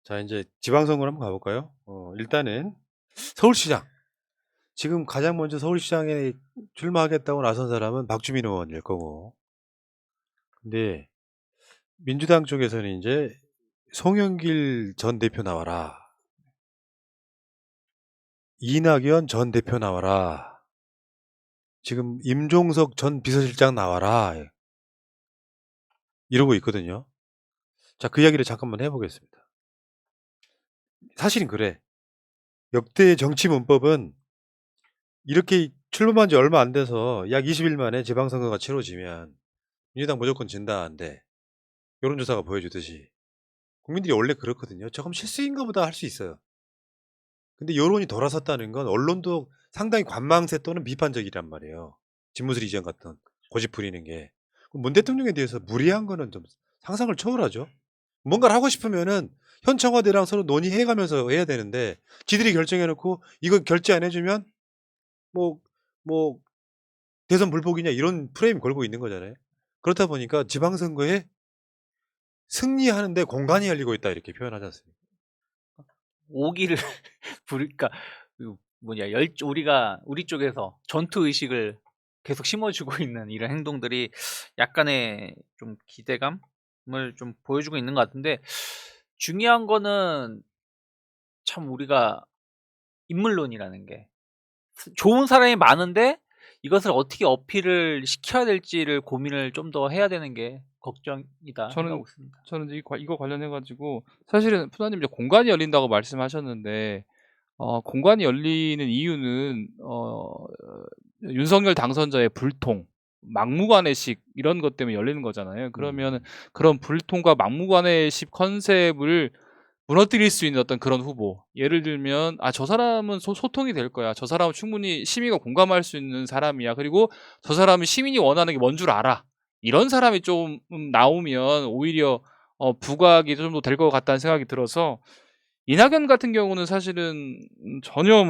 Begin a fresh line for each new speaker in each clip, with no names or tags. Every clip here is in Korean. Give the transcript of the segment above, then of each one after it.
자, 이제 지방선거로 한번 가볼까요? 일단은 서울시장. 지금 가장 먼저 서울시장에 출마하겠다고 나선 사람은 박주민 의원일 거고. 근데 민주당 쪽에서는 이제 송영길 전 대표 나와라. 이낙연 전 대표 나와라. 지금 임종석 전 비서실장 나와라. 이러고 있거든요. 자, 그 이야기를 잠깐만 해보겠습니다. 사실은 그래. 역대 정치 문법은 이렇게 출범한 지 얼마 안 돼서 약 20일 만에 지방선거가 치러지면 민주당 무조건 진다는데 여론조사가 보여주듯이 국민들이 원래 그렇거든요. 조금 실수인가 보다 할 수 있어요. 근데 여론이 돌아섰다는 건 언론도 상당히 관망세 또는 비판적이란 말이에요. 집무실 이전 같은 고집 부리는 게. 문 대통령에 대해서 무리한 거는 좀 상상을 초월하죠. 뭔가를 하고 싶으면은 현 청와대랑 서로 논의해가면서 해야 되는데 지들이 결정해놓고 이거 결제 안 해주면 뭐 대선 불복이냐 이런 프레임 걸고 있는 거잖아요. 그렇다 보니까 지방선거에 승리하는데 공간이 열리고 있다 이렇게 표현하지 않습니까?
오기를 부릴까 우리가 우리 쪽에서 전투 의식을 계속 심어주고 있는 이런 행동들이 약간의 좀 기대감을 좀 보여주고 있는 것 같은데, 중요한 거는 참 우리가 인물론이라는 게 좋은 사람이 많은데 이것을 어떻게 어필을 시켜야 될지를 고민을 좀 더 해야 되는 게 걱정이다 생각하고 있습니다.
저는 이거 관련해가지고 사실은 푸나님 이제 공간이 열린다고 말씀하셨는데 공간이 열리는 이유는 윤석열 당선자의 불통, 막무가내식 이런 것 때문에 열리는 거잖아요. 그러면 그런 불통과 막무가내식 컨셉을 무너뜨릴 수 있는 어떤 그런 후보. 예를 들면 저 사람은 소통이 될 거야. 저 사람은 충분히 시민과 공감할 수 있는 사람이야. 그리고 저 사람은 시민이 원하는 게 뭔 줄 알아. 이런 사람이 좀 나오면 오히려 부각이 좀 더 될 것 같다는 생각이 들어서, 이낙연 같은 경우는 사실은 전혀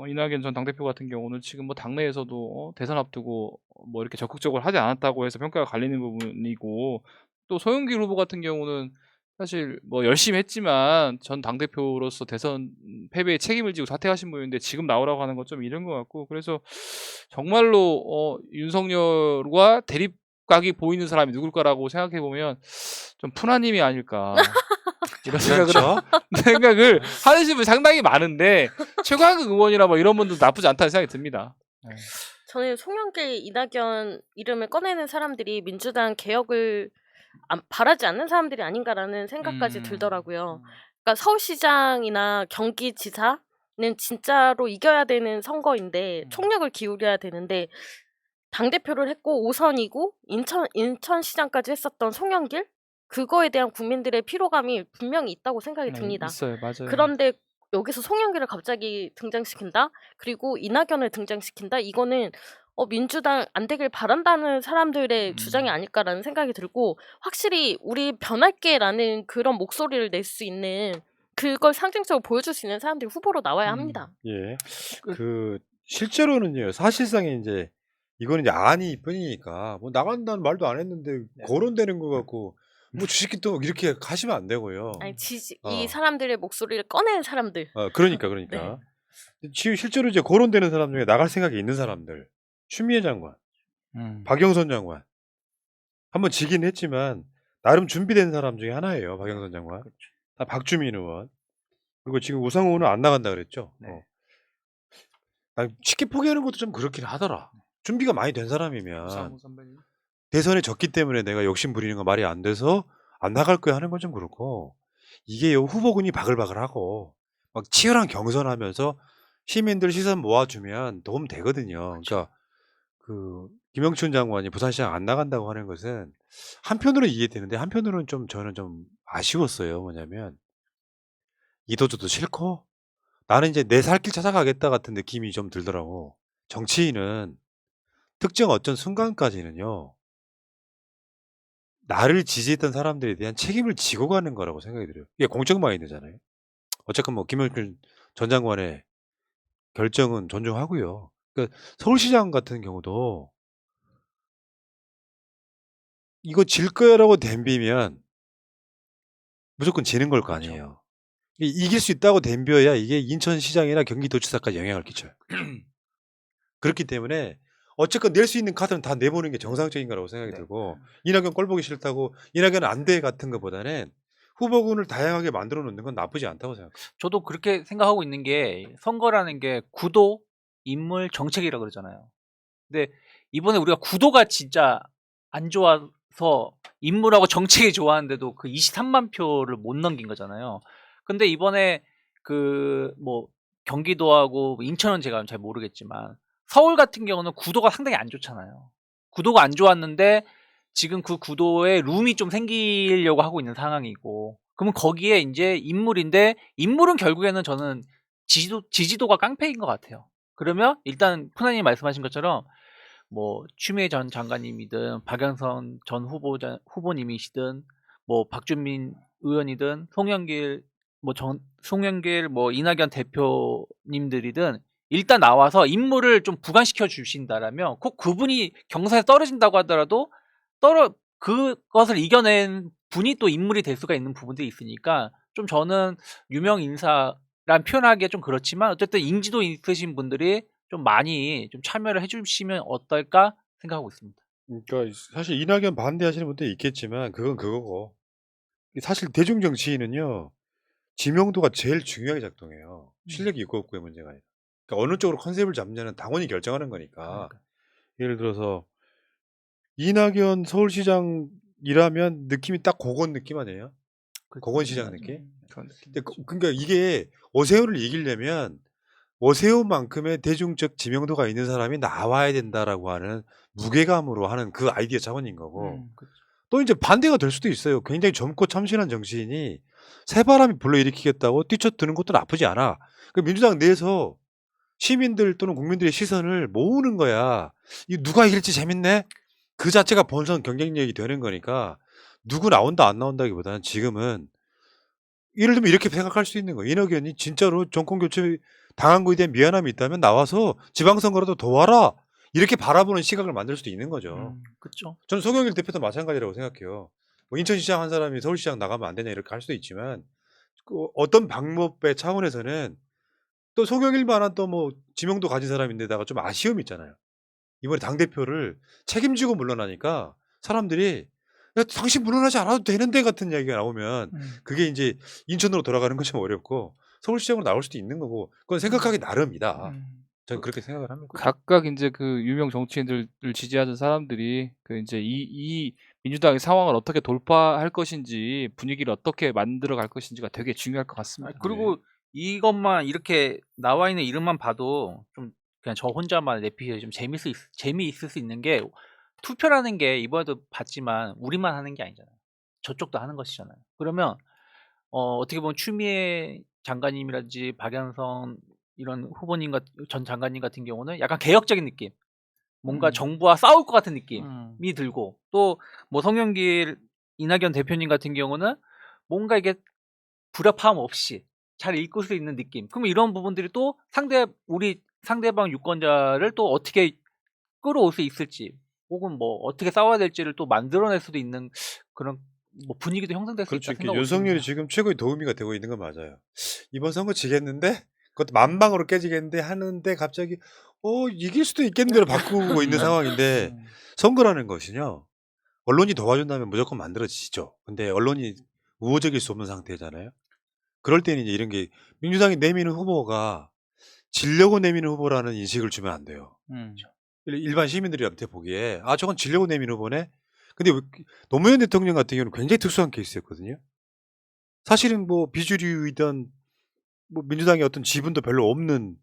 이낙연 전 당대표 같은 경우는 지금 당내에서도 대선 앞두고 이렇게 적극적으로 하지 않았다고 해서 평가가 갈리는 부분이고, 또 소영길 후보 같은 경우는 사실 열심히 했지만 전 당대표로서 대선 패배에 책임을 지고 사퇴하신 분인데 지금 나오라고 하는 건 좀 이른 것 같고, 그래서 정말로 윤석열과 대립각이 보이는 사람이 누굴까라고 생각해보면 좀 푸나님이 아닐까 이런 생각을 하시는 분이 상당히 많은데, 최광욱 의원이나 이런 분도 나쁘지 않다는 생각이 듭니다. 네.
저는 송영길, 이낙연 이름을 꺼내는 사람들이 민주당 개혁을 바라지 않는 사람들이 아닌가라는 생각까지 들더라고요. 그러니까 서울시장이나 경기지사는 진짜로 이겨야 되는 선거인데 총력을 기울여야 되는데, 당대표를 했고 5선이고 인천시장까지 했었던 송영길? 그거에 대한 국민들의 피로감이 분명히 있다고 생각이 듭니다.
있어요. 맞아요.
그런데 여기서 송영길을 갑자기 등장시킨다? 그리고 이낙연을 등장시킨다? 이거는 민주당 안 되길 바란다는 사람들의 주장이 아닐까라는 생각이 들고, 확실히 우리 변할게라는 그런 목소리를 낼 수 있는, 그걸 상징적으로 보여줄 수 있는 사람들이 후보로 나와야 합니다.
예. 실제로는요. 사실상에 이제 이거는 이제 안이 뿐이니까 나간다는 말도 안 했는데 거론되는 것 같고 주식기 또 이렇게 가시면 안 되고요.
아니, 이 사람들의 목소리를 꺼내는 사람들.
그러니까.
네.
실제로 이제 거론되는 사람 중에 나갈 생각이 있는 사람들. 추미애 장관, 박영선 장관. 한번 지긴 했지만 나름 준비된 사람 중에 하나예요. 박영선 장관. 박주민 의원. 그리고 지금 우상호 의원은 안 나간다 그랬죠.
네.
쉽게 포기하는 것도 좀 그렇긴 하더라. 준비가 많이 된 사람이면
우상호 선배님.
대선에 졌기 때문에 내가 욕심 부리는 거 말이 안 돼서 안 나갈 거야 하는 건 좀 그렇고, 이게 후보군이 바글바글하고 막 치열한 경선하면서 시민들 시선 모아주면 도움 되거든요. 그러니까 김영춘 장관이 부산시장 안 나간다고 하는 것은 한편으로 이해되는데 한편으로는 저는 좀 아쉬웠어요. 뭐냐면 이도저도 싫고 나는 이제 내 살 길 찾아가겠다 같은 느낌이 좀 들더라고. 정치인은 특정 어떤 순간까지는요, 나를 지지했던 사람들에 대한 책임을 지고 가는 거라고 생각이 들어요. 이게 공적 마인드잖아요. 어쨌건 김영춘 전 장관의 결정은 존중하고요. 그러니까 서울시장 같은 경우도 이거 질 거라고 덤비면 무조건 지는 걸 거
그렇죠.
아니에요. 이길 수 있다고 덤벼야 이게 인천시장이나 경기도지사까지 영향을 끼쳐요. 그렇기 때문에 어쨌건 낼 수 있는 카드는 다 내보는 게 정상적인 거라고 생각이
네.
들고 이낙연 꼴 보기 싫다고 이낙연 안 돼 같은 것보다는 후보군을 다양하게 만들어 놓는 건 나쁘지 않다고 생각해요.
저도 그렇게 생각하고 있는 게 선거라는 게 구도, 인물, 정책이라 그러잖아요. 근데 이번에 우리가 구도가 진짜 안 좋아서 인물하고 정책이 좋았는데도 그 23만 표를 못 넘긴 거잖아요. 근데 이번에 그 뭐 경기도하고 인천은 제가 잘 모르겠지만 서울 같은 경우는 구도가 상당히 안 좋잖아요. 구도가 안 좋았는데 지금 그 구도에 룸이 좀 생기려고 하고 있는 상황이고 그러면 거기에 이제 인물인데 인물은 결국에는 저는 지지도가 깡패인 것 같아요. 그러면 일단 푸나님 말씀하신 것처럼 뭐 추미애 전 장관님이든 박영선 전 후보님이시든 뭐 박준민 의원이든 송영길 뭐 이낙연 대표님들이든 일단 나와서 인물을 좀 부각시켜 주신다라면 꼭 그분이 경선에 떨어진다고 하더라도 그것을 이겨낸 분이 또 인물이 될 수가 있는 부분들이 있으니까 좀 저는 유명 인사란 표현하기가 좀 그렇지만 어쨌든 인지도 있으신 분들이 좀 많이 좀 참여를 해주시면 어떨까 생각하고 있습니다.
그러니까 사실 이낙연 반대하시는 분도 있겠지만 그건 그거고 사실 대중 정치인은요 지명도가 제일 중요하게 작동해요. 실력이 있고 없고의 문제가 아니라. 그러니까 어느 쪽으로 컨셉을 잡냐는 당원이 결정하는 거니까.
그러니까.
예를 들어서 이낙연 서울시장이라면 느낌이 딱 고건 느낌 아니에요? 고건시장 느낌?
그런 느낌.
근데 그러니까 이게 오세훈을 이기려면 오세훈만큼의 대중적 지명도가 있는 사람이 나와야 된다라고 하는 무게감으로 하는 그 아이디어 차원인 거고
그렇죠.
또 이제 반대가 될 수도 있어요. 굉장히 젊고 참신한 정치인이 새바람이 불러일으키겠다고 뛰쳐드는 것도 나쁘지 않아. 그 민주당 내에서 시민들 또는 국민들의 시선을 모으는 거야. 이 누가 이길지 재밌네? 그 자체가 본선 경쟁력이 되는 거니까 누구 나온다 안 나온다기보다는 지금은 예를 들면 이렇게 생각할 수 있는 거예요. 이낙연이 진짜로 정권 교체 당한 거에 대한 미안함이 있다면 나와서 지방선거라도 도와라. 이렇게 바라보는 시각을 만들 수도 있는 거죠.
그렇죠.
저는 송영길 대표도 마찬가지라고 생각해요. 뭐 인천시장 한 사람이 서울시장 나가면 안 되냐 이렇게 할 수도 있지만 그 어떤 방법의 차원에서는 또 송영길만한 또 뭐 지명도 가진 사람인데다가 좀 아쉬움이 있잖아요. 이번에 당대표를 책임지고 물러나니까 사람들이 야, 당신 물러나지 않아도 되는데 같은 이야기가 나오면 그게 이제 인천으로 돌아가는 건 좀 어렵고 서울시장으로 나올 수도 있는 거고 그건 생각하기 나름이다. 저는 그렇게 생각을 합니다.
각각 이제 그 유명 정치인들을 지지하는 사람들이 그 이제 이 민주당의 상황을 어떻게 돌파할 것인지 분위기를 어떻게 만들어 갈 것인지가 되게 중요할 것 같습니다.
그리고 이것만 이렇게 나와 있는 이름만 봐도 좀 그냥 저 혼자만 내피해 좀 재미있을 수 있는 게 투표라는 게 이번에도 봤지만 우리만 하는 게 아니잖아요. 저쪽도 하는 것이잖아요. 그러면 어떻게 보면 추미애 장관님이라든지 박영선 이런 전 장관님 같은 경우는 약간 개혁적인 느낌, 뭔가 정부와 싸울 것 같은 느낌이 들고 또 뭐 송영길, 이낙연 대표님 같은 경우는 뭔가 이게 불협화음 없이 잘 이끌 수 있는 느낌. 그럼 이런 부분들이 또 우리 상대방 유권자를 또 어떻게 끌어올 수 있을지, 혹은 뭐 어떻게 싸워야 될지를 또 만들어낼 수도 있는 그런 뭐 분위기도 형성될 수
그렇죠.
있다
이렇게
생각하고
윤석열이
있습니다.
지금 최고의 도우미가 되고 있는 건 맞아요. 이번 선거 지겠는데 그것도 만방으로 깨지겠는데 하는데 갑자기 이길 수도 있겠는데로 바꾸고 있는 상황인데 선거라는 것은요. 언론이 도와준다면 무조건 만들어지죠. 근데 언론이 우호적일 수 없는 상태잖아요. 그럴 때는 이제 이런 게 민주당이 내미는 후보가 지려고 내미는 후보라는 인식을 주면 안 돼요. 일반 시민들한테 보기에 저건 지려고 내미는 후보네. 근데 노무현 대통령 같은 경우는 굉장히 특수한 케이스였거든요. 사실은 뭐 비주류이던 뭐 민주당의 어떤 지분도 별로 없는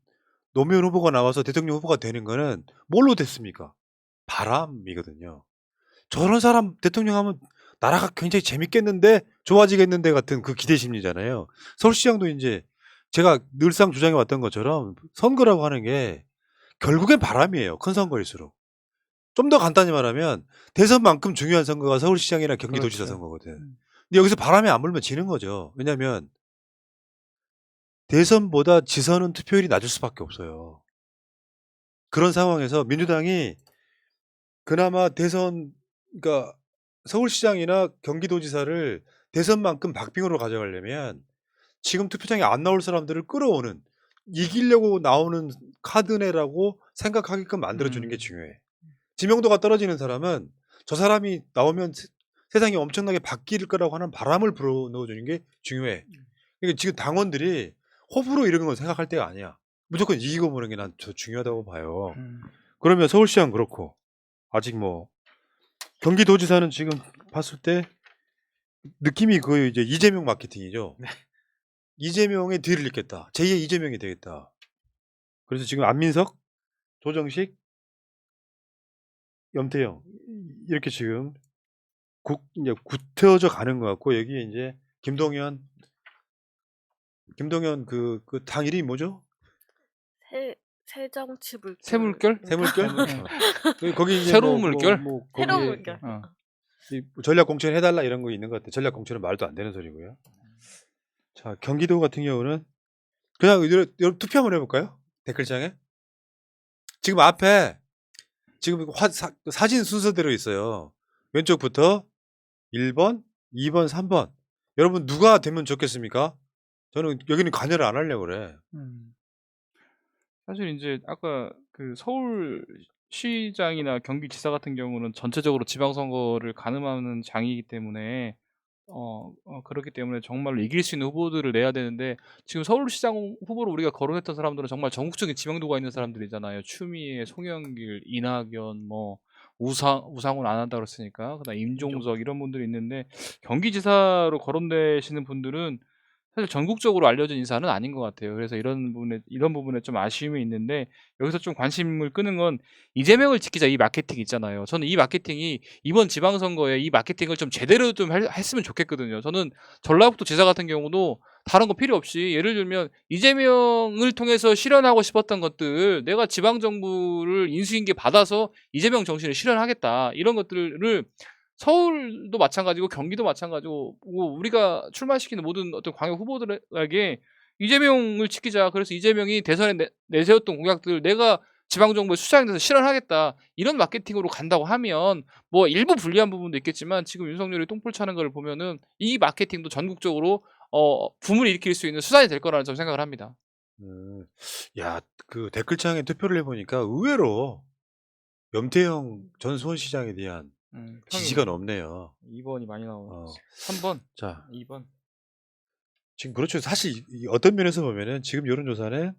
노무현 후보가 나와서 대통령 후보가 되는 거는 뭘로 됐습니까? 바람이거든요. 저런 사람 대통령 하면 나라가 굉장히 재밌겠는데 좋아지겠는데 같은 그 기대 심리잖아요. 서울시장도 이제 제가 늘상 주장해 왔던 것처럼 선거라고 하는 게 결국엔 바람이에요. 큰 선거일수록. 좀 더 간단히 말하면 대선만큼 중요한 선거가 서울시장이나 경기도지사
그렇죠.
선거거든. 근데 여기서 바람이 안 불면 지는 거죠. 왜냐하면 대선보다 지선은 투표율이 낮을 수밖에 없어요. 그런 상황에서 민주당이 그나마 그러니까 서울시장이나 경기도지사를 대선만큼 박빙으로 가져가려면 지금 투표장에 안 나올 사람들을 끌어오는 이기려고 나오는 카드네라고 생각하게끔 만들어주는 게 중요해. 지명도가 떨어지는 사람은 저 사람이 나오면 세상이 엄청나게 바뀔 거라고 하는 바람을 불어넣어주는 게 중요해. 그러니까 지금 당원들이 호불호 이런 건 생각할 때가 아니야. 무조건 이기고 보는 게 난 더 중요하다고 봐요. 그러면 서울시장 그렇고 아직 뭐 경기도지사는 지금 봤을 때 느낌이 거의 이제 이재명 마케팅이죠. 이재명의 뒤를 잇겠다. 제2의 이재명이 되겠다. 그래서 지금 안민석, 조정식, 염태영 이렇게 지금 이제 굳혀져 가는 것 같고 여기에 이제 김동연 그 당 이름이 뭐죠?
새정치불
새물결?
새물결? 거기 이제
새로운 물결?
새로운
거기에
물결.
이 전략 공천 해달라 이런 거 있는 것 같아. 전략 공천은 말도 안 되는 소리고요. 자 경기도 같은 경우는 그냥 여러분 투표 한번 해볼까요? 댓글창에 지금 앞에 지금 사진 순서대로 있어요. 왼쪽부터 1번, 2번, 3번. 여러분 누가 되면 좋겠습니까? 저는 여기는 관여를 안 하려고 그래.
사실 이제 아까 그 서울시장이나 경기지사 같은 경우는 전체적으로 지방선거를 가늠하는 장이기 때문에 그렇기 때문에 정말로 이길 수 있는 후보들을 내야 되는데 지금 서울시장 후보로 우리가 거론했던 사람들은 정말 전국적인 지명도가 있는 사람들이잖아요. 추미애, 송영길, 이낙연, 뭐 우상훈 안 한다 그랬으니까 그다음 임종석 이런 분들이 있는데 경기지사로 거론되시는 분들은 사실 전국적으로 알려진 인사는 아닌 것 같아요. 그래서 이런 부분에 좀 아쉬움이 있는데 여기서 좀 관심을 끄는 건 이재명을 지키자 이 마케팅 있잖아요. 저는 이 마케팅이 이번 지방선거에 이 마케팅을 좀 제대로 좀 했으면 좋겠거든요. 저는 전라북도 지사 같은 경우도 다른 거 필요 없이 예를 들면 이재명을 통해서 실현하고 싶었던 것들 내가 지방정부를 인수인계 받아서 이재명 정신을 실현하겠다. 이런 것들을 서울도 마찬가지고 경기도 마찬가지고 우리가 출마시키는 모든 어떤 광역 후보들에게 이재명을 지키자. 그래서 이재명이 대선에 내세웠던 공약들 내가 지방정부에 수장돼서 실현하겠다. 이런 마케팅으로 간다고 하면 뭐 일부 불리한 부분도 있겠지만 지금 윤석열이 똥볼 차는 걸 보면은 이 마케팅도 전국적으로 붐을 일으킬 수 있는 수단이 될 거라는 점 생각을 합니다.
야, 그 댓글창에 투표를 해보니까 의외로 염태영 전 수원시장에 대한 지지가 높네요.
2번이 많이 나와요. 3번,
자,
2번.
지금 그렇죠. 사실 어떤 면에서 보면은 지금 여론조사는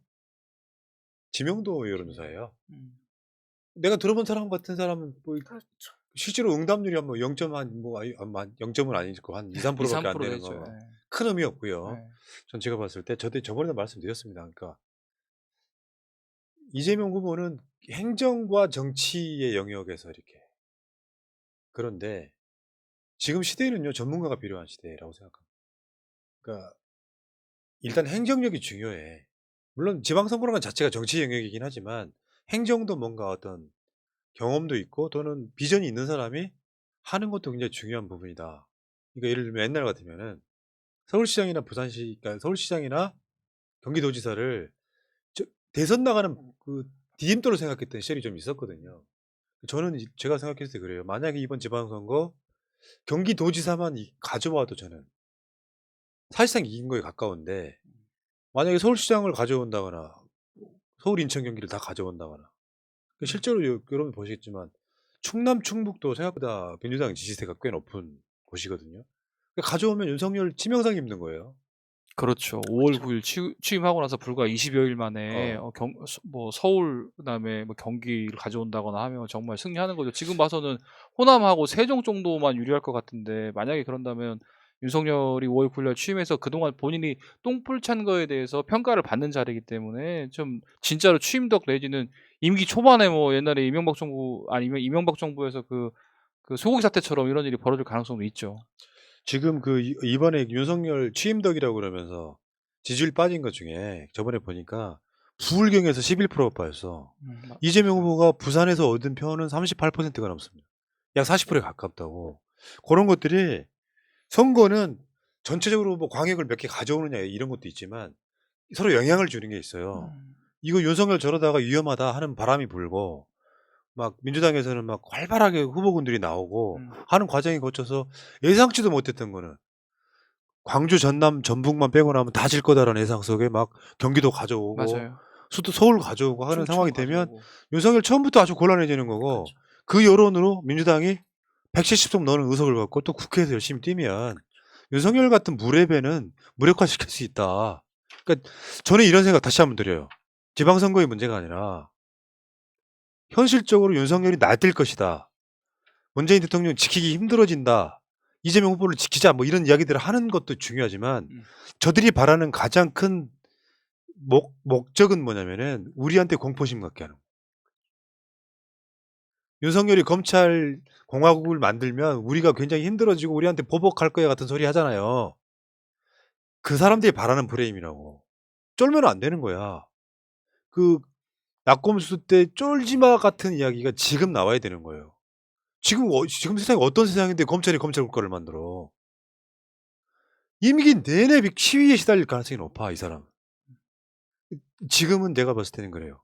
지명도 여론조사예요. 내가 들어본 사람 같은 사람은 뭐
그렇죠.
실제로 응답률이 한 뭐 0.은 아니고 한 2, 3%밖에 안 되는 거. 큰 의미 없고요. 전 제가 봤을 때 저번에도 말씀드렸습니다. 그러니까 이재명 후보는 행정과 정치의 영역에서 이렇게 그런데 지금 시대는요 전문가가 필요한 시대라고 생각합니다. 그러니까 일단 행정력이 중요해. 물론 지방선거라는 자체가 정치 영역이긴 하지만 행정도 뭔가 어떤 경험도 있고 또는 비전이 있는 사람이 하는 것도 굉장히 중요한 부분이다. 그러니까 예를 들면 옛날 같으면은 서울시장이나 그러니까 서울시장이나 경기도지사를 대선 나가는 그 디딤돌로 생각했던 시절이 좀 있었거든요. 저는 제가 생각했을 때 그래요. 만약에 이번 지방선거 경기도지사만 가져와도 저는 사실상 이긴 거에 가까운데 만약에 서울시장을 가져온다거나 서울, 인천, 경기를 다 가져온다거나 실제로 여러분 보시겠지만 충남, 충북도 생각보다 민주당 지지세가 꽤 높은 곳이거든요. 그러니까 가져오면 윤석열 치명상이 입는 거예요.
그렇죠. 5월 9일 취임하고 나서 불과 20여일 만에 뭐 서울 그다음에 뭐 경기를 가져온다거나 하면 정말 승리하는 거죠. 지금 봐서는 호남하고 세종 정도만 유리할 것 같은데 만약에 그런다면 윤석열이 5월 9일 날 취임해서 그동안 본인이 똥불 찬 거에 대해서 평가를 받는 자리이기 때문에 좀 진짜로 취임덕 내지는 임기 초반에 뭐 옛날에 이명박 정부 아니면 이명박 정부에서 그 소고기 사태처럼 이런 일이 벌어질 가능성도 있죠.
지금 이번에 윤석열 취임덕이라고 그러면서 지지율 빠진 것 중에 저번에 보니까 부울경에서 11%가 빠졌어. 이재명 후보가 부산에서 얻은 표는 38%가 넘습니다. 약 40%에 가깝다고. 그런 것들이 선거는 전체적으로 뭐 광역을 몇 개 가져오느냐 이런 것도 있지만 서로 영향을 주는 게 있어요. 이거 윤석열 저러다가 위험하다 하는 바람이 불고 막 민주당에서는 막 활발하게 후보군들이 나오고 하는 과정에 거쳐서 예상치도 못했던 거는 광주, 전남, 전북만 빼고 나면 다 질 거다라는 예상 속에 막 경기도 가져오고
맞아요.
서울 가져오고 하는
충청
상황이 되면
가져오고.
윤석열 처음부터 아주 곤란해지는 거고
그렇죠.
그 여론으로 민주당이 170석 넘는 의석을 갖고 또 국회에서 열심히 뛰면 윤석열 같은 무례배는 무력화시킬 수 있다. 그러니까 저는 이런 생각 다시 한번 드려요. 지방선거의 문제가 아니라 현실적으로 윤석열이 날뛸 것이다. 문재인 대통령 지키기 힘들어진다. 이재명 후보를 지키자 뭐 이런 이야기들을 하는 것도 중요하지만 저들이 바라는 가장 큰 목적은 뭐냐면은 우리한테 공포심 갖게 하는 거예요. 윤석열이 검찰 공화국을 만들면 우리가 굉장히 힘들어지고 우리한테 보복할 거야 같은 소리 하잖아요. 그 사람들이 바라는 프레임이라고. 쫄면 안 되는 거야. 그 낙검수 때 쫄지마 같은 이야기가 지금 나와야 되는 거예요. 지금 세상이 어떤 세상인데 검찰이 검찰 국가를 만들어. 임기 내내 시위에 시달릴 가능성이 높아, 이 사람. 지금은 내가 봤을 때는 그래요.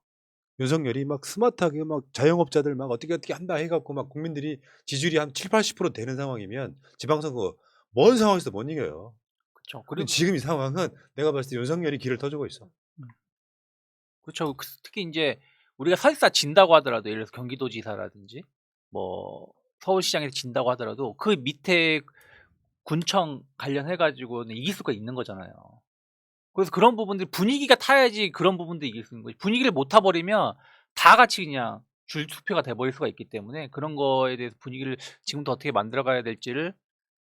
윤석열이 막 스마트하게 막 자영업자들 막 어떻게 한다 해갖고 막 국민들이 지지율이 한 7, 80% 되는 상황이면 지방선거 먼 상황에서 못 이겨요.
그렇죠.
근데
그리고
지금 이 상황은 내가 봤을 때 윤석열이 길을 터주고 있어.
그렇죠. 특히 이제 우리가 설사 진다고 하더라도 예를 들어서 경기도지사라든지 뭐 서울시장에서 진다고 하더라도 그 밑에 군청 관련해 가지고는 이길 수가 있는 거잖아요. 그래서 그런 부분들 분위기가 타야지 그런 부분도 이길 수 있는 거지. 분위기를 못 타버리면 다 같이 그냥 줄투표가 돼버릴 수가 있기 때문에 그런 거에 대해서 분위기를 지금부터 어떻게 만들어가야 될지를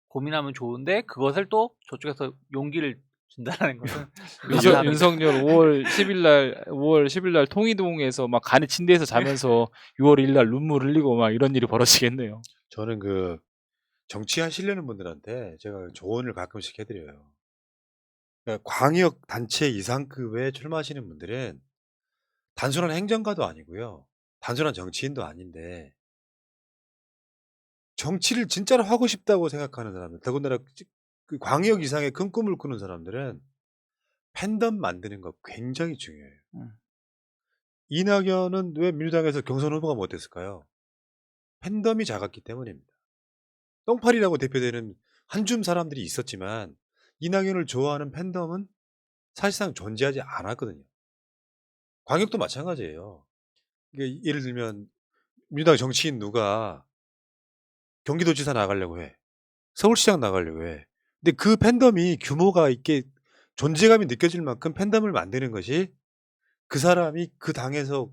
고민하면 좋은데 그것을 또 저쪽에서 용기를 준다는 것은 감사합니다.
윤석열 5월 10일 날 통이동에서 막 간에 침대에서 자면서 6월 1일 날 눈물 흘리고 막 이런 일이 벌어지겠네요.
저는 그 정치하시려는 분들한테 제가 조언을 가끔씩 해드려요. 그러니까 광역 단체 이상급에 출마하시는 분들은 단순한 행정가도 아니고요. 단순한 정치인도 아닌데 정치를 진짜로 하고 싶다고 생각하는 사람들, 더군다나 그 광역 이상의 큰 꿈을 꾸는 사람들은 팬덤 만드는 거 굉장히 중요해요. 이낙연은 왜 민주당에서 경선 후보가 못됐을까요? 팬덤이 작았기 때문입니다. 똥파리라고 대표되는 한 줌 사람들이 있었지만 이낙연을 좋아하는 팬덤은 사실상 존재하지 않았거든요. 광역도 마찬가지예요. 이게 예를 들면 민주당 정치인 누가 경기도지사 나가려고 해. 서울시장 나가려고 해. 근데 그 팬덤이 규모가 있게 존재감이 느껴질 만큼 팬덤을 만드는 것이 그 사람이 그 당에서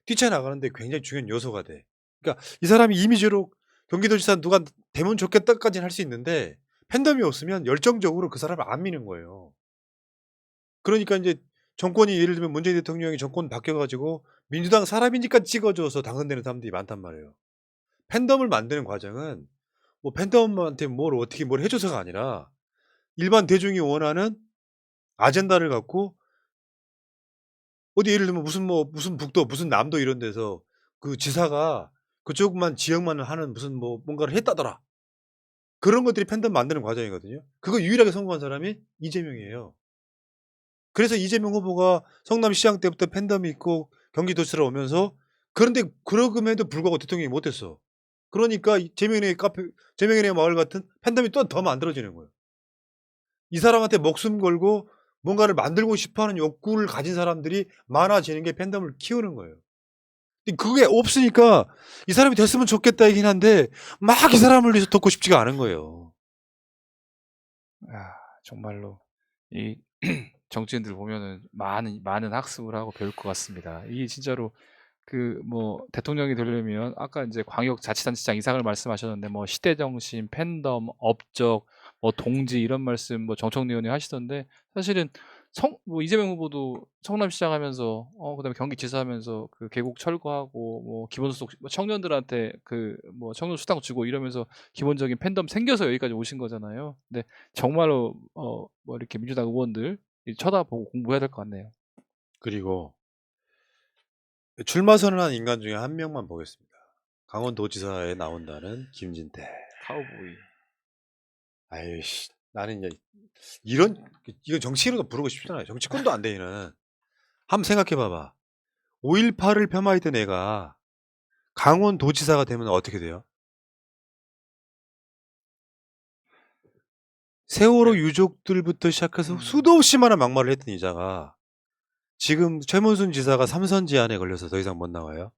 뛰쳐나가는데 굉장히 중요한 요소가 돼. 그러니까 이 사람이 이미지로 경기도지사 누가 되면 좋겠다까지는 할 수 있는데 팬덤이 없으면 열정적으로 그 사람을 안 미는 거예요. 그러니까 이제 정권이 예를 들면 문재인 대통령이 정권 바뀌어가지고 민주당 사람이니까 찍어줘서 당선되는 사람들이 많단 말이에요. 팬덤을 만드는 과정은 뭐 팬덤한테 뭘 해줘서가 아니라 일반 대중이 원하는 아젠다를 갖고 어디 예를 들면 무슨 북도 무슨 남도 이런 데서 그 지사가 그쪽만 지역만 하는 무슨 뭔가를 했다더라. 그런 것들이 팬덤 만드는 과정이거든요. 그거 유일하게 성공한 사람이 이재명이에요. 그래서 이재명 후보가 성남시장 때부터 팬덤이 있고 경기도지사로 오면서 그런데 그럼에도 불구하고 대통령이 못했어. 그러니까 재명이네 마을 같은 팬덤이 또 더 만들어지는 거예요. 이 사람한테 목숨 걸고 뭔가를 만들고 싶어하는 욕구를 가진 사람들이 많아지는 게 팬덤을 키우는 거예요. 근데 그게 없으니까 이 사람이 됐으면 좋겠다 이긴 한데 막 이 사람을 위해서 돕고 싶지가 않은 거예요.
정말로 이 정치인들 보면은 많은 학습을 하고 배울 것 같습니다. 이게 진짜로 그 뭐 대통령이 되려면 아까 이제 광역자치단체장 이상을 말씀하셨는데 뭐 시대정신, 팬덤, 업적, 뭐 동지 이런 말씀 뭐 정청래 의원이 하시던데 사실은 뭐 이재명 후보도 성남시장 하면서 그다음에 경기지사 하면서 그 계곡 철거하고 뭐 기본소득 청년들한테 그 뭐 청년 수당 주고 이러면서 기본적인 팬덤 생겨서 여기까지 오신 거잖아요. 근데 정말로 뭐 이렇게 민주당 의원들 쳐다보고 공부해야 될 것 같네요.
그리고 출마 선언한 인간 중에 한 명만 보겠습니다. 강원도지사에 나온다는 김진태.
카우보이.
아이씨, 나는 이제 이건 정치인으로 부르고 싶잖아요. 정치권도 안 되는. 한번 생각해봐봐. 5.18을 폄하했던 애가 강원도지사가 되면 어떻게 돼요? 세월호 유족들부터 시작해서 수도 없이 많은 막말을 했던 이자가 지금 최문순 지사가 삼선 제한에 걸려서 더 이상 못 나와요.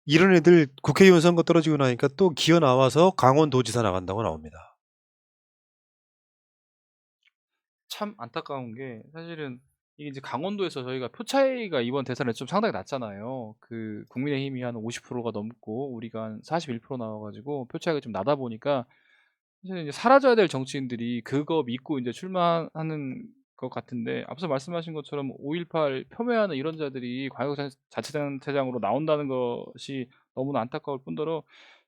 이런 애들 국회의원 선거 떨어지고 나니까 또 기어 나와서 강원도지사 나간다고 나옵니다.
참 안타까운 게 사실은 이게 이제 강원도에서 저희가 표 차이가 이번 대선에 좀 상당히 났잖아요. 그 국민의힘이 한 50%가 넘고 우리가 한 41% 나와가지고 표 차이가 좀 나다 보니까 사실 이제 사라져야 될 정치인들이 그거 믿고 이제 출마하는 것 같은데 앞서 말씀하신 것처럼 5.18 폄훼하는 이런 자들이 광역자치단체장으로 나온다는 것이 너무나 안타까울 뿐더러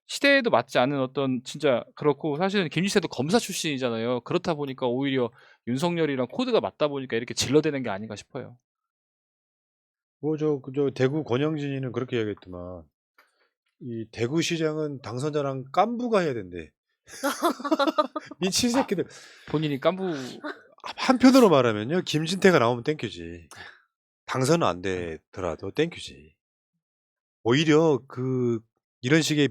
시대에도 맞지 않는 어떤 진짜 그렇고 사실은 김지태도 검사 출신이잖아요. 그렇다 보니까 오히려 윤석열이랑 코드가 맞다 보니까 이렇게 질러대는 게 아닌가 싶어요.
저 대구 권영진이는 그렇게 이야기했더만 이 대구시장은 당선자랑 깐부가 해야 된대. 미친 새끼들.
본인이 깐부
한편으로 말하면요, 김진태가 나오면 땡큐지. 당선은 안 되더라도 땡큐지. 오히려 이런 식의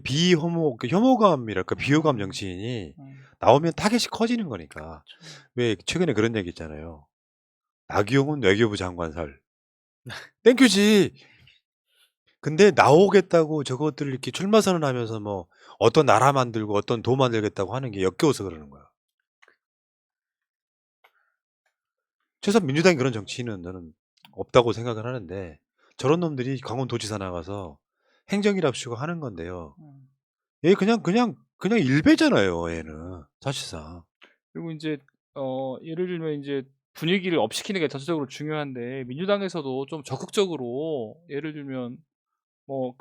혐오감이랄까 비호감 정치인이 나오면 타겟이 커지는 거니까. 왜 최근에 그런 얘기 있잖아요. 나경원 외교부 장관 설. 땡큐지. 근데 나오겠다고 저것들 이렇게 출마 선언하면서 뭐 어떤 나라 만들고 어떤 도 만들겠다고 하는 게 역겨워서 그러는 거야. 최소한 민주당이 그런 정치인은 저는 없다고 생각을 하는데 저런 놈들이 강원도지사 나가서 행정이랍시고 하는 건데요. 얘 그냥 일배잖아요. 얘는 사실상.
그리고 이제 예를 들면 이제 분위기를 업시키는 게 전체적으로 중요한데 민주당에서도 좀 적극적으로 예를 들면 뭐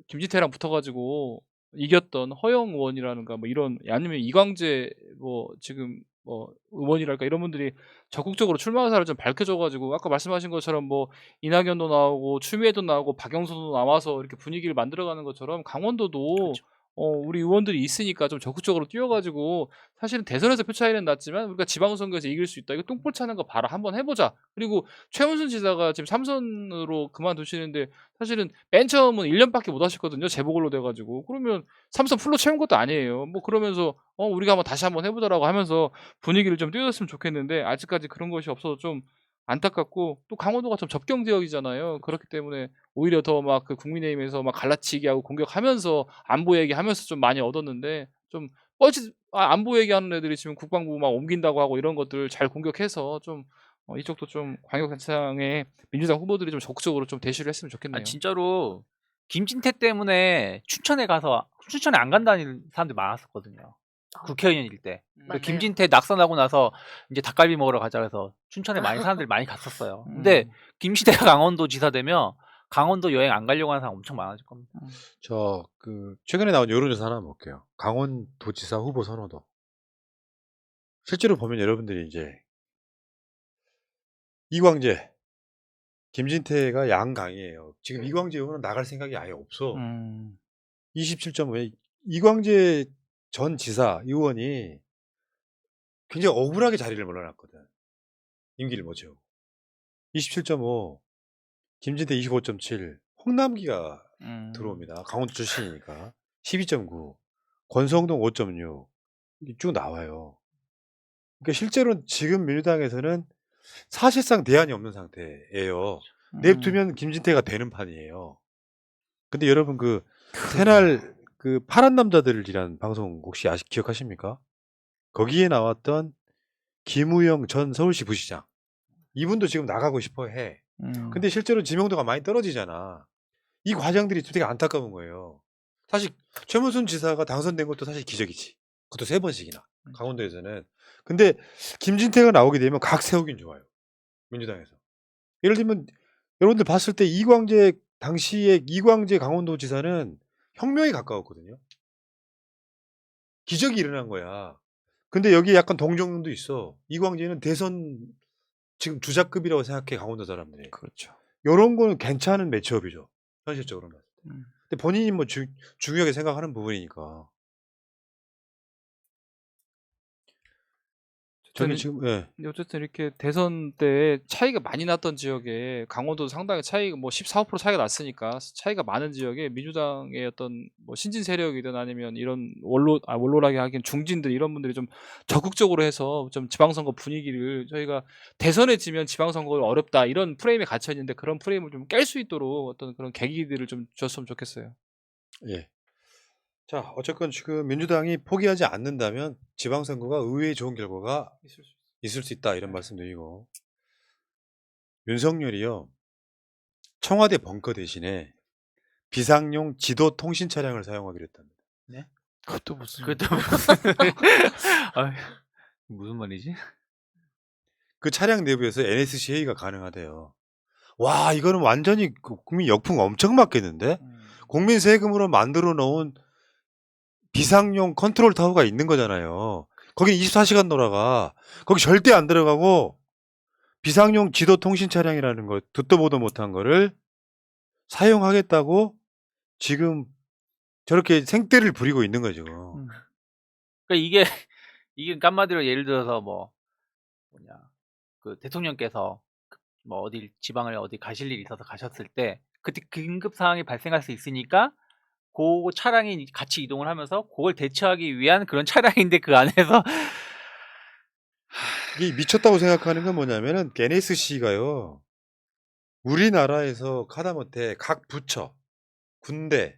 김진태랑 붙어가지고 이겼던 허영 의원이라든가 뭐 이런 아니면 이광재 뭐 지금 뭐 의원이랄까 이런 분들이 적극적으로 출마 의사를 좀 밝혀줘가지고 아까 말씀하신 것처럼 뭐 이낙연도 나오고 추미애도 나오고 박영선도 나와서 이렇게 분위기를 만들어가는 것처럼 강원도도
그렇죠.
우리 의원들이 있으니까 좀 적극적으로 뛰어가지고 사실은 대선에서 표 차이는 났지만 우리가 지방선거에서 이길 수 있다. 이거 똥볼 차는 거 봐라. 한번 해보자. 그리고 최문순 지사가 지금 3선으로 그만두시는데 사실은 맨 처음은 1년밖에 못 하셨거든요. 재보궐로 돼가지고. 그러면 3선 풀로 채운 것도 아니에요. 뭐 그러면서 우리가 한번 다시 한번 해보자라고 하면서 분위기를 좀 띄워줬으면 좋겠는데 아직까지 그런 것이 없어서 좀 안타깝고 또 강원도가 좀 접경 지역이잖아요. 그렇기 때문에 오히려 더 막 그 국민의힘에서 막 갈라치기 하고 공격하면서 안보 얘기하면서 좀 많이 얻었는데 좀 안보 얘기하는 애들이 지금 국방부 막 옮긴다고 하고 이런 것들 잘 공격해서 좀 이쪽도 좀 광역단체장에 민주당 후보들이 좀 적극적으로 좀 대시를 했으면 좋겠네요.
진짜로 김진태 때문에 춘천에 안 간다는 사람들이 많았었거든요. 국회의원일 때.
맞아요.
김진태 낙선하고 나서 이제 닭갈비 먹으러 가자 해서 춘천에 사람들이 많이 갔었어요. 근데 김진태가 강원도 지사 되면 강원도 여행 안 가려고 하는 사람 엄청 많아질 겁니다.
최근에 나온 여론조사 하나 볼게요. 강원도지사 후보 선호도. 실제로 보면 여러분들이 이제 이광재, 김진태가 양강이에요. 지금 이광재 의원은 나갈 생각이 아예 없어. 27.5. 이광재 전 지사 의원이 굉장히 억울하게 자리를 물러났거든. 임기를 못 채우고. 27.5. 김진태 25.7. 홍남기가 들어옵니다. 강원도 출신이니까. 12.9. 권성동 5.6. 쭉 나와요. 그러니까 실제로 지금 민주당에서는 사실상 대안이 없는 상태예요. 냅두면 김진태가 되는 판이에요. 근데 여러분 새날 파란 남자들이라는 방송 혹시 기억하십니까? 거기에 나왔던 김우영 전 서울시 부시장. 이분도 지금 나가고 싶어 해. 근데 실제로 지명도가 많이 떨어지잖아. 이 과정들이 되게 안타까운 거예요. 사실 최문순 지사가 당선된 것도 사실 기적이지. 그것도 3번씩이나 강원도에서는. 근데 김진태가 나오게 되면 각 세우긴 좋아요. 민주당에서. 예를 들면 여러분들 봤을 때 당시에 이광재 강원도지사는 혁명에 가까웠거든요. 기적이 일어난 거야. 근데 여기 약간 동정도 있어. 이광재는 대선 지금 주자급이라고 생각해, 강원도 사람들이.
그렇죠.
이런 거는 괜찮은 매치업이죠. 현실적으로 봤을 때. 근데 본인이 뭐 중요하게 생각하는 부분이니까. 저는 지금
어쨌든 이렇게 대선 때 차이가 많이 났던 지역에 강원도 상당히 차이가 뭐 14, 15% 차이가 났으니까 차이가 많은 지역에 민주당의 어떤 뭐 신진 세력이든 아니면 이런 원로라게 하기엔 중진들 이런 분들이 좀 적극적으로 해서 좀 지방선거 분위기를 저희가 대선에 지면 지방선거가 어렵다 이런 프레임에 갇혀 있는데 그런 프레임을 좀 깰 수 있도록 어떤 그런 계기들을 좀 줬으면 좋겠어요.
예. 자, 어쨌건 지금 민주당이 포기하지 않는다면 지방선거가 의외의 좋은 결과가 있을 수 있다 이런 말씀드리고, 윤석열이요 청와대 벙커 대신에 비상용 지도 통신 차량을 사용하기로 했답니다.
그것도 무슨
그것도 아유, 무슨 말이지?
그 차량 내부에서 NSC 회의가 가능하대요. 와, 이거는 완전히 국민 역풍 엄청 맞겠는데? 국민 세금으로 만들어 놓은 비상용 컨트롤 타워가 있는 거잖아요. 거기 24시간 돌아가. 거기 절대 안 들어가고 비상용 지도 통신 차량이라는 거 듣도 보도 못한 거를 사용하겠다고 지금 저렇게 생떼를 부리고 있는 거죠.
그러니까 이게 한마디로 예를 들어서 그 대통령께서 뭐 어디 지방을 어디 가실 일이 있어서 가셨을 때 그때 긴급 상황이 발생할 수 있으니까 그 차량이 같이 이동을 하면서 그걸 대처하기 위한 그런 차량인데 그 안에서
이게 미쳤다고 생각하는 건 뭐냐면은 NSC가요. 우리나라에서 하다못해 각 부처, 군대,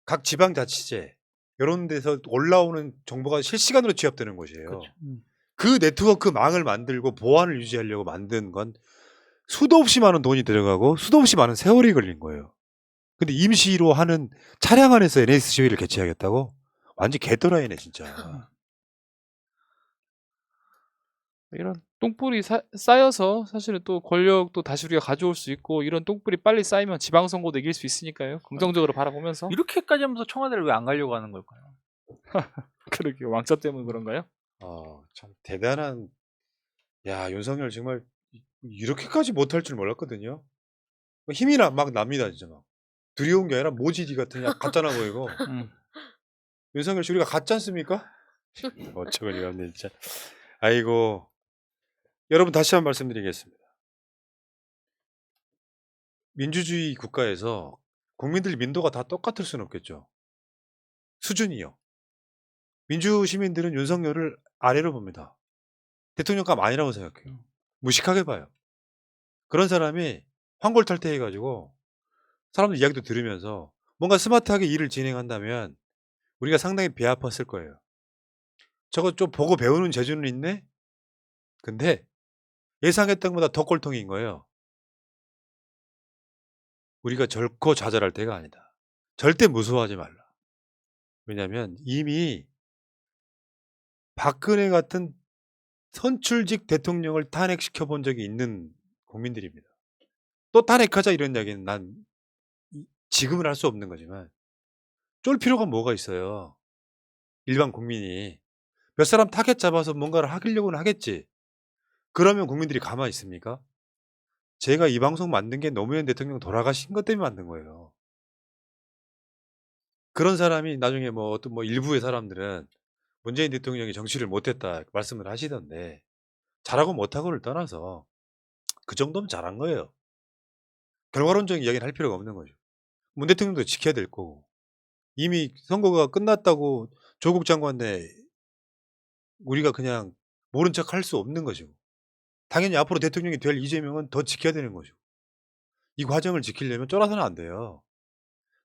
각 지방자치제 이런 데서 올라오는 정보가 실시간으로 취합되는 곳이에요.
그렇죠.
그 네트워크 망을 만들고 보안을 유지하려고 만든 건 수도 없이 많은 돈이 들어가고 수도 없이 많은 세월이 걸린 거예요. 근데 임시로 하는 차량 안에서 NSC 회의를 개최하겠다고? 완전 개또라이네 진짜.
이런 똥불이 쌓여서 사실은 또 권력도 다시 우리가 가져올 수 있고 이런 똥불이 빨리 쌓이면 지방선거도 이길 수 있으니까요. 긍정적으로 바라보면서.
이렇게까지 하면서 청와대를 왜 안 가려고 하는 걸까요?
그러게 왕자 때문에 그런가요?
참 대단한. 야, 윤석열 정말 이렇게까지 못할 줄 몰랐거든요. 힘이 막 납니다 진짜 막. 두려운 게 아니라 모지리 같은 가짜나 보이고. 윤석열 씨 우리가 가짜 않습니까? 어쩌고 이러네 진짜. 아이고. 여러분 다시 한번 말씀드리겠습니다. 민주주의 국가에서 국민들 민도가 다 똑같을 수는 없겠죠. 수준이요. 민주 시민들은 윤석열을 아래로 봅니다. 대통령감 아니라고 생각해요. 무식하게 봐요. 그런 사람이 환골탈태해가지고 사람들 이야기도 들으면서 뭔가 스마트하게 일을 진행한다면 우리가 상당히 배 아팠을 거예요. 저거 좀 보고 배우는 재주는 있네? 근데 예상했던 것보다 더 꼴통인 거예요. 우리가 결코 좌절할 때가 아니다. 절대 무서워하지 말라. 왜냐하면 이미 박근혜 같은 선출직 대통령을 탄핵시켜 본 적이 있는 국민들입니다. 또 탄핵하자 이런 이야기는 난 지금은 할 수 없는 거지만 쫄 필요가 뭐가 있어요. 일반 국민이 몇 사람 타겟 잡아서 뭔가를 하려고는 하겠지. 그러면 국민들이 가만히 있습니까? 제가 이 방송 만든 게 노무현 대통령 돌아가신 것 때문에 만든 거예요. 그런 사람이 나중에 어떤 일부의 사람들은 문재인 대통령이 정치를 못했다 말씀을 하시던데 잘하고 못하고를 떠나서 그 정도면 잘한 거예요. 결과론적인 이야기는 할 필요가 없는 거죠. 문 대통령도 지켜야 될 거고 이미 선거가 끝났다고 조국 장관네 우리가 그냥 모른 척 할 수 없는 거죠. 당연히 앞으로 대통령이 될 이재명은 더 지켜야 되는 거죠. 이 과정을 지키려면 쫄아서는 안 돼요.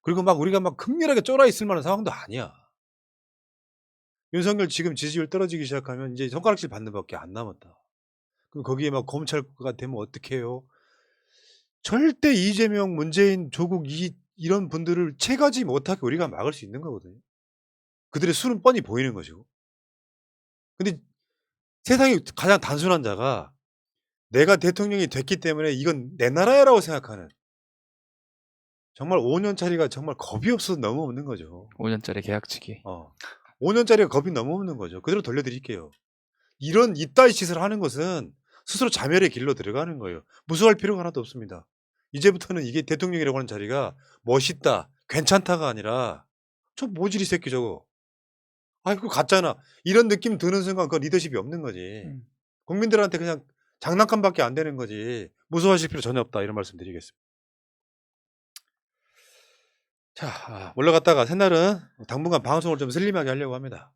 그리고 우리가 극렬하게 쫄아 있을 만한 상황도 아니야. 윤석열 지금 지지율 떨어지기 시작하면 이제 손가락질 받는 밖에 안 남았다. 그럼 거기에 검찰가 되면 어떡해요? 절대 이재명, 문재인, 조국 이런 분들을 채가지 못하게 우리가 막을 수 있는 거거든요. 그들의 수는 뻔히 보이는 것이고. 근데 세상에 가장 단순한 자가 내가 대통령이 됐기 때문에 이건 내 나라야라고 생각하는 정말 5년짜리가 정말 겁이 없어서 너무 없는 거죠.
5년짜리 계약치기.
5년짜리가 겁이 너무 없는 거죠. 그대로 돌려드릴게요. 이런 이따위 짓을 하는 것은 스스로 자멸의 길로 들어가는 거예요. 무서워할 필요가 하나도 없습니다. 이제부터는 이게 대통령이라고 하는 자리가 멋있다, 괜찮다가 아니라 저 모지리 새끼 저거. 아이고 가짜나 이런 느낌 드는 순간 그건 리더십이 없는 거지. 국민들한테 그냥 장난감밖에 안 되는 거지 무서워하실 필요 전혀 없다 이런 말씀 드리겠습니다. 자, 올라갔다가 새날은 당분간 방송을 좀 슬림하게 하려고 합니다.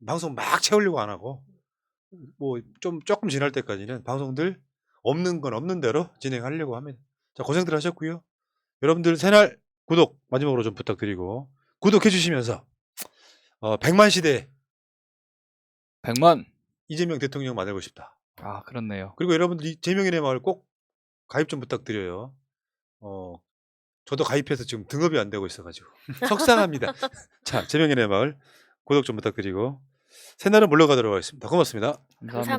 방송 막 채우려고 안 하고 뭐 좀 조금 지날 때까지는 방송들 없는 건 없는 대로 진행하려고 합니다. 자, 고생들 하셨고요. 여러분들 새날 구독 마지막으로 좀 부탁드리고 구독해 주시면서 100만 시대
100만.
이재명 대통령 만들고 싶다.
아, 그렇네요.
그리고 여러분들 이 재명인의 마을 꼭 가입 좀 부탁드려요. 저도 가입해서 지금 등업이 안 되고 있어가지고 속상합니다. 자, 재명인의 마을 구독 좀 부탁드리고 새날은 물러가도록 하겠습니다. 고맙습니다.
감사합니다.